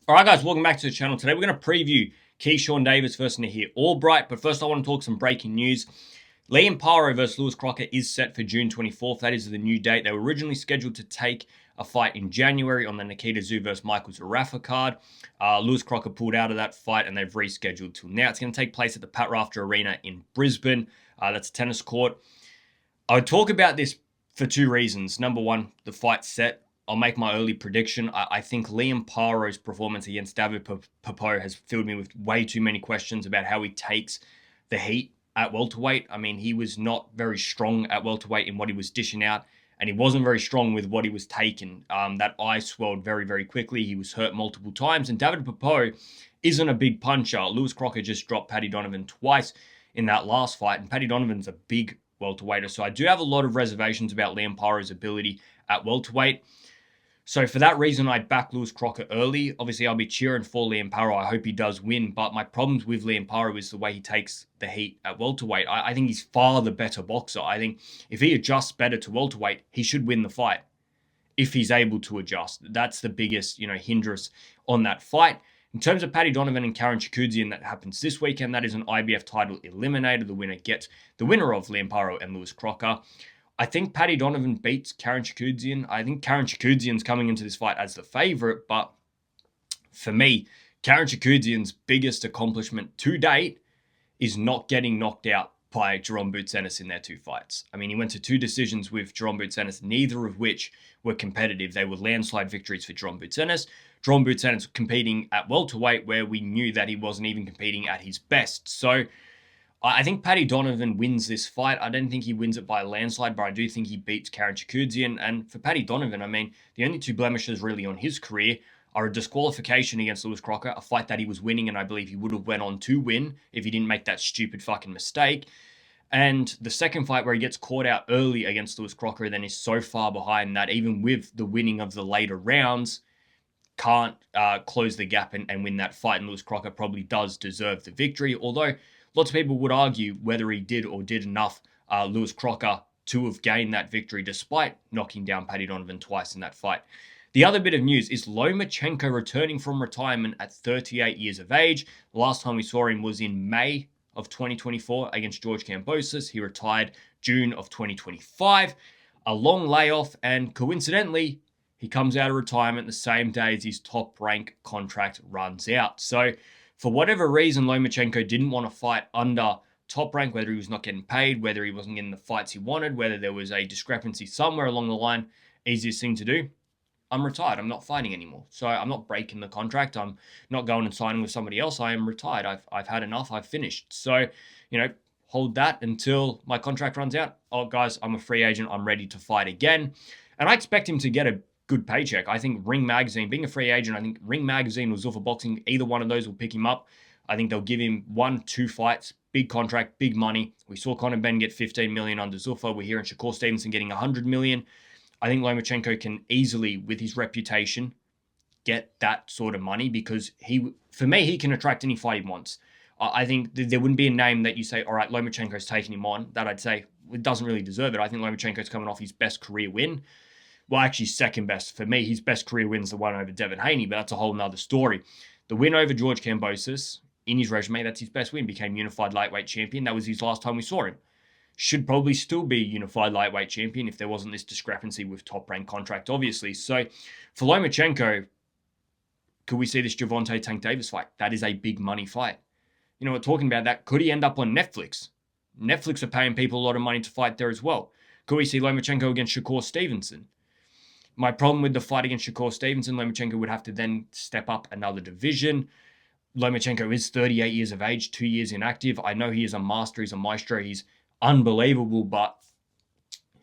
All right, guys, welcome back to the channel. Today we're going to preview Keyshawn Davis versus Nahir Albright. But first, I want to talk some breaking news. Liam Paro versus Lewis Crocker is set for June 24th. That is the new date. They were originally scheduled to take a fight in January on the Nikita Tszyu versus Michael Zarafa card. Lewis Crocker pulled out of that fight and they've rescheduled till now. It's going to take place at the Pat Rafter Arena in Brisbane. That's a tennis court. I would talk about this for two reasons. Number one, the fight's set. I'll make my early prediction. I think Liam Paro's performance against David Papo has filled me with way too many questions about how he takes the heat at welterweight. I mean, he was not very strong at welterweight in what he was dishing out, and he wasn't very strong with what he was taking. That eye swelled very, very quickly. He was hurt multiple times, and David Papo isn't a big puncher. Lewis Crocker just dropped Paddy Donovan twice in that last fight, and Paddy Donovan's a big welterweighter. So I do have a lot of reservations about Liam Paro's ability at welterweight. So for that reason, I'd back Lewis Crocker early. Obviously, I'll be cheering for Liam Paro. I hope he does win. But my problems with Liam Paro is the way he takes the heat at welterweight. I think he's far the better boxer. I think if he adjusts better to welterweight, he should win the fight. If he's able to adjust. That's the biggest, hindrance on that fight. In terms of Paddy Donovan and Karen Chikudzian, that happens this weekend. That is an IBF title eliminator. The winner gets the winner of Liam Paro and Lewis Crocker. I think Paddy Donovan beats Karen Chikudzian. I think Karen Chikudzian's coming into this fight as the favorite, but for me, Karen Chikudzian's biggest accomplishment to date is not getting knocked out by Jerome Boots Ennis in their two fights. I mean, he went to two decisions with Jerome Boots Ennis, neither of which were competitive. They were landslide victories for Jerome Boots Ennis. Jerome Boots Ennis competing at welterweight where we knew that he wasn't even competing at his best. So I think Paddy Donovan wins this fight. I don't think he wins it by a landslide, but I do think he beats Karen Chikudzian. And for Paddy Donovan, I mean, the only two blemishes really on his career are a disqualification against Lewis Crocker, a fight that he was winning, and I believe he would have went on to win if he didn't make that stupid fucking mistake. And the second fight where he gets caught out early against Lewis Crocker, then is so far behind that even with the winning of the later rounds, can't close the gap and win that fight. And Lewis Crocker probably does deserve the victory, although lots of people would argue whether he did or did enough, Lewis Crocker, to have gained that victory despite knocking down Paddy Donovan twice in that fight. The other bit of news is Lomachenko returning from retirement at 38 years of age. The last time we saw him was in May of 2024 against George Kambosos. He retired June of 2025. A long layoff, and coincidentally, he comes out of retirement the same day as his top rank contract runs out. So for whatever reason, Lomachenko didn't want to fight under top rank, whether he was not getting paid, whether he wasn't getting the fights he wanted, whether there was a discrepancy somewhere along the line. Easiest thing to do, I'm retired. I'm not fighting anymore. So I'm not breaking the contract. I'm not going and signing with somebody else. I am retired. I've had enough. I've finished. So, hold that until my contract runs out. Oh, guys, I'm a free agent. I'm ready to fight again. And I expect him to get a good paycheck. I think Ring Magazine, being a free agent, I think Ring Magazine or Zuffa Boxing, either one of those will pick him up. I think they'll give him 1-2 fights, big contract, big money. We saw Conor Benn get 15 million under Zuffa. We're hearing Shakur Stevenson getting 100 million. I think Lomachenko can easily, with his reputation, get that sort of money because for me, he can attract any fight he wants. I think there wouldn't be a name that you say, all right, Lomachenko's taking him on, that I'd say it doesn't really deserve it. I think Lomachenko's coming off his best career win. Well, actually, second best. For me, his best career win's the one over Devin Haney, but that's a whole nother story. The win over George Kambosos, in his resume, that's his best win. Became unified lightweight champion. That was his last time we saw him. Should probably still be unified lightweight champion if there wasn't this discrepancy with top rank contract, obviously. So for Lomachenko, could we see this Gervonta Tank Davis fight? That is a big money fight. We're talking about that. Could he end up on Netflix? Netflix are paying people a lot of money to fight there as well. Could we see Lomachenko against Shakur Stevenson? My problem with the fight against Shakur Stevenson, Lomachenko would have to then step up another division. Lomachenko is 38 years of age, 2 years inactive. I know he is a master, he's a maestro, he's unbelievable, but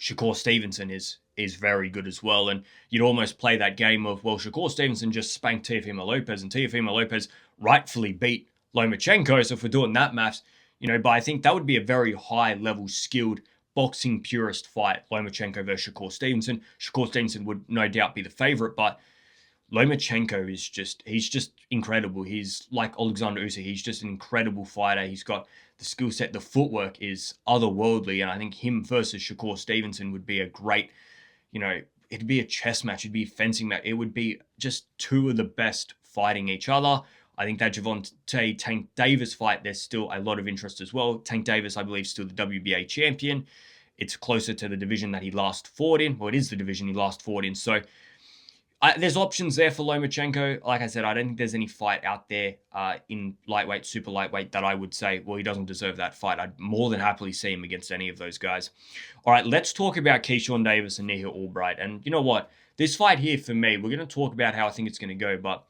Shakur Stevenson is very good as well. And you'd almost play that game of, well, Shakur Stevenson just spanked Teofimo Lopez, and Teofimo Lopez rightfully beat Lomachenko. So if we're doing that maths, but I think that would be a very high-level, skilled boxing purist fight, Lomachenko versus Shakur Stevenson. Shakur Stevenson would no doubt be the favorite, but Lomachenko he's just incredible. He's like Alexander Usyk. He's just an incredible fighter. He's got the skill set. The footwork is otherworldly, and I think him versus Shakur Stevenson would be a great, it'd be a chess match. It'd be a fencing match. It would be just two of the best fighting each other. I think that Gervonta Tank Davis fight, there's still a lot of interest as well. Tank Davis, I believe, is still the WBA champion. It's closer to the division that he last fought in. Well, it is the division he last fought in. So there's options there for Lomachenko. Like I said, I don't think there's any fight out there in lightweight, super lightweight that I would say, well, he doesn't deserve that fight. I'd more than happily see him against any of those guys. All right, let's talk about Keyshawn Davis and Nihil Albright. And you know what? This fight here for me, we're going to talk about how I think it's going to go, but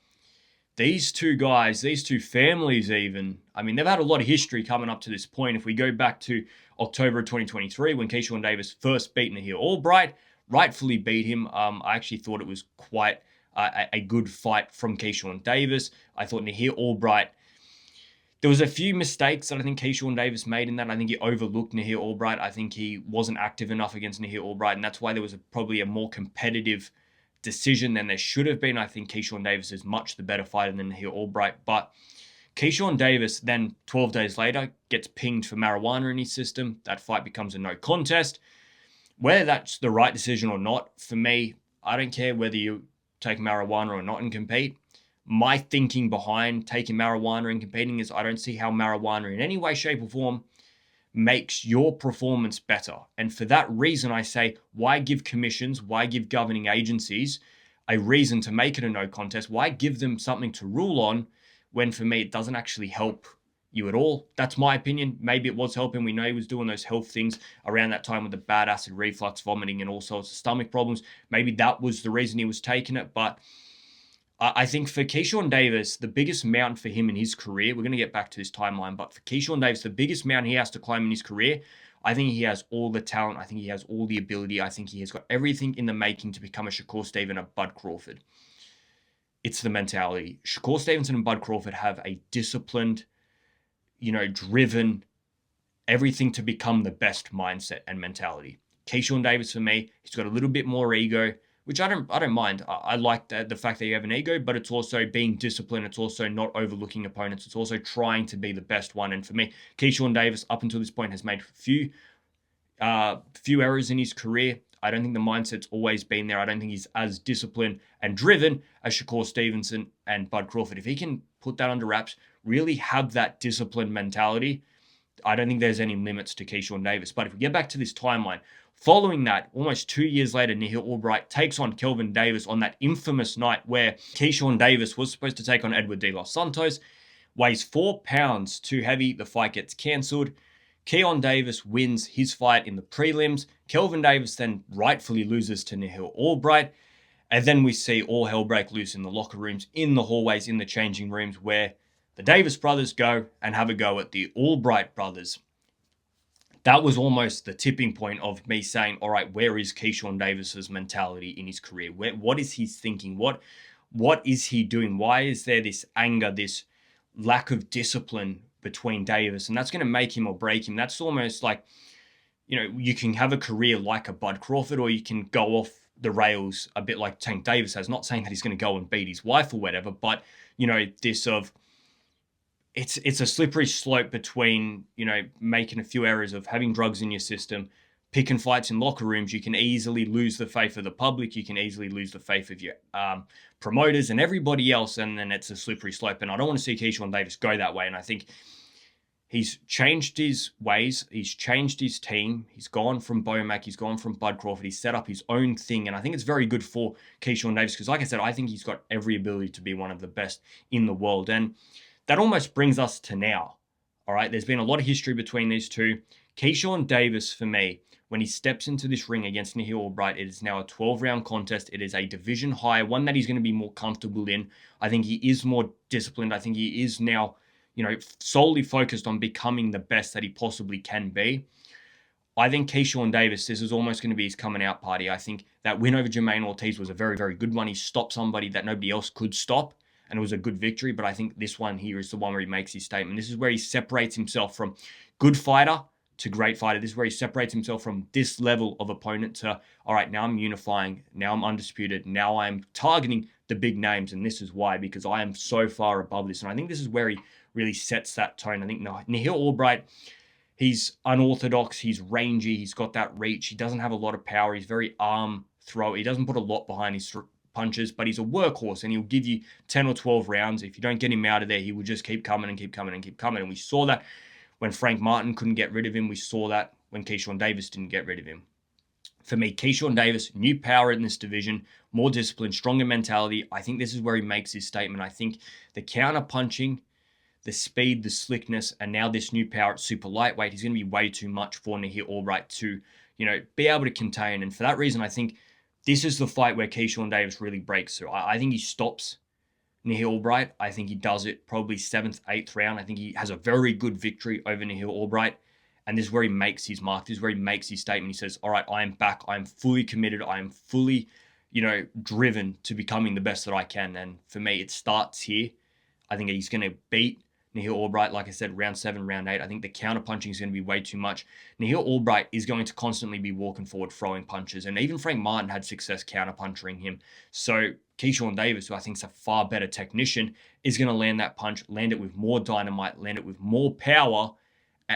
these two guys, these two families even, I mean, they've had a lot of history coming up to this point. If we go back to October of 2023, when Keyshawn Davis first beat Nihil Albright, rightfully beat him. I actually thought it was quite a good fight from Keyshawn Davis. I thought Nihil Albright, there was a few mistakes that I think Keyshawn Davis made in that. I think he overlooked Nihil Albright. I think he wasn't active enough against Nihil Albright, and that's why there was probably a more competitive decision than there should have been. I think Keyshawn Davis is much the better fighter than Nihil Albright, but Keyshawn Davis then 12 days later gets pinged for marijuana in his system. That fight becomes a no contest. Whether that's the right decision or not, for me, I don't care whether you take marijuana or not and compete. My thinking behind taking marijuana and competing is I don't see how marijuana in any way, shape, or form makes your performance better. And for that reason, I say, why give commissions, why give governing agencies a reason to make it a no contest? Why give them something to rule on when, for me, it doesn't actually help you at all? That's my opinion. Maybe it was helping. We know he was doing those health things around that time with the bad acid reflux, vomiting, and all sorts of stomach problems. Maybe that was the reason he was taking it. But I think for Keyshawn Davis, the biggest mountain for him in his career, we're going to get back to this timeline, but for Keyshawn Davis, the biggest mountain he has to climb in his career, I think he has all the talent. I think he has all the ability. I think he has got everything in the making to become a Shakur Stevenson, a Bud Crawford. It's the mentality. Shakur Stevenson and Bud Crawford have a disciplined, driven, everything to become the best mindset and mentality. Keyshawn Davis, for me, he's got a little bit more ego, which I don't mind. I like the fact that you have an ego, but it's also being disciplined. It's also not overlooking opponents. It's also trying to be the best one. And for me, Keyshawn Davis, up until this point, has made few errors in his career. I don't think the mindset's always been there. I don't think he's as disciplined and driven as Shakur Stevenson and Bud Crawford. If he can put that under wraps, really have that disciplined mentality, I don't think there's any limits to Keyshawn Davis. But if we get back to this timeline, following that, almost 2 years later, Nihil Albright takes on Kelvin Davis on that infamous night where Keyshawn Davis was supposed to take on Edward De Los Santos, weighs 4 pounds too heavy. The fight gets cancelled. Keyshawn Davis wins his fight in the prelims. Kelvin Davis then rightfully loses to Nihil Albright. And then we see all hell break loose in the locker rooms, in the hallways, in the changing rooms, where the Davis brothers go and have a go at the Albright brothers. That was almost the tipping point of me saying, all right, where is Keyshawn Davis's mentality in his career? What is he thinking? What is he doing? Why is there this anger, this lack of discipline between Davis? And that's going to make him or break him. That's almost like, you can have a career like a Bud Crawford, or you can go off the rails a bit like Tank Davis has. Not saying that he's going to go and beat his wife or whatever, but, it's a slippery slope between, making a few errors of having drugs in your system, picking fights in locker rooms. You can easily lose the faith of the public. You can easily lose the faith of your promoters and everybody else. And then it's a slippery slope. And I don't want to see Keyshawn Davis go that way. And I think he's changed his ways. He's changed his team. He's gone from Bomac. He's gone from Bud Crawford. He's set up his own thing. And I think it's very good for Keyshawn Davis because, like I said, I think he's got every ability to be one of the best in the world. And that almost brings us to now. All right, there's been a lot of history between these two. Keyshawn Davis, for me, when he steps into this ring against Nihil Albright, it is now a 12-round contest. It is a division high, one that he's going to be more comfortable in. I think he is more disciplined. I think he is now, solely focused on becoming the best that he possibly can be. I think Keyshawn Davis, this is almost going to be his coming out party. I think that win over Jermaine Ortiz was a very, very good one. He stopped somebody that nobody else could stop, and it was a good victory. But I think this one here is the one where he makes his statement. This is where he separates himself from good fighter to great fighter. This is where he separates himself from this level of opponent to, all right, now I'm unifying. Now I'm undisputed. Now I'm targeting the big names. And this is why, because I am so far above this. And I think this is where he really sets that tone. I think Nihil Albright, he's unorthodox. He's rangy. He's got that reach. He doesn't have a lot of power. He's very arm throw. He doesn't put a lot behind his punches, but he's a workhorse and he'll give you 10 or 12 rounds. If you don't get him out of there, he will just keep coming and keep coming and keep coming. And we saw that when Frank Martin couldn't get rid of him. We saw that when Keyshawn Davis didn't get rid of him. For me, Keyshawn Davis, new power in this division, more discipline, stronger mentality. I think this is where he makes his statement. I think the counter punching, the speed, the slickness, and now this new power at super lightweight, he's going to be way too much for Nahir Albright to, be able to contain. And for that reason, I think this is the fight where Keyshawn Davis really breaks through. I think he stops Nahir Albright. I think he does it probably 7th, 8th round. I think he has a very good victory over Nahir Albright. And this is where he makes his mark. This is where he makes his statement. He says, all right, I am back. I am fully committed. I am fully, driven to becoming the best that I can. And for me, it starts here. I think he's going to beat Nahir Albright, like I said, round 7, round 8. I think the counter punching is going to be way too much. Nahir Albright is going to constantly be walking forward, throwing punches. And even Frank Martin had success counter punching him. So Keyshawn Davis, who I think is a far better technician, is going to land that punch, land it with more dynamite, land it with more power,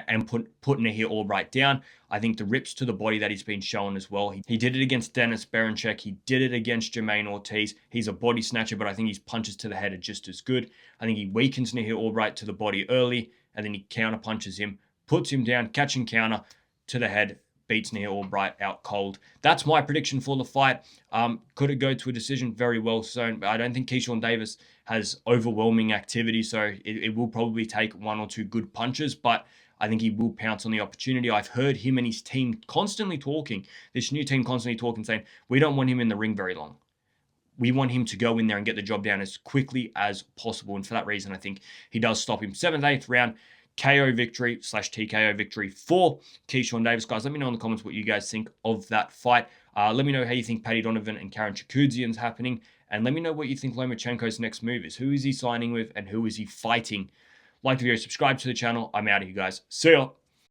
and put Nahir Albright down. I think the rips to the body that he's been shown as well. He did it against Dennis Berenchek. He did it against Jermaine Ortiz. He's a body snatcher, but I think his punches to the head are just as good. I think he weakens Nahir Albright to the body early, and then he counter punches him, puts him down, catch and counter to the head, beats Nahir Albright out cold. That's my prediction for the fight. Could it go to a decision? Very well so. But I don't think Keyshawn Davis has overwhelming activity, so it will probably take 1 or 2 good punches, but I think he will pounce on the opportunity. I've heard him and his team constantly talking, this new team constantly talking, saying, we don't want him in the ring very long. We want him to go in there and get the job down as quickly as possible. And for that reason, I think he does stop him. 7th, 8th round, KO victory / TKO victory for Keyshawn Davis. Guys, let me know in the comments what you guys think of that fight. Let me know how you think Paddy Donovan and Karen Chakoudzian's happening. And let me know what you think Lomachenko's next move is. Who is he signing with and who is he fighting? Like the video, subscribe to the channel. I'm out of here, guys. See ya.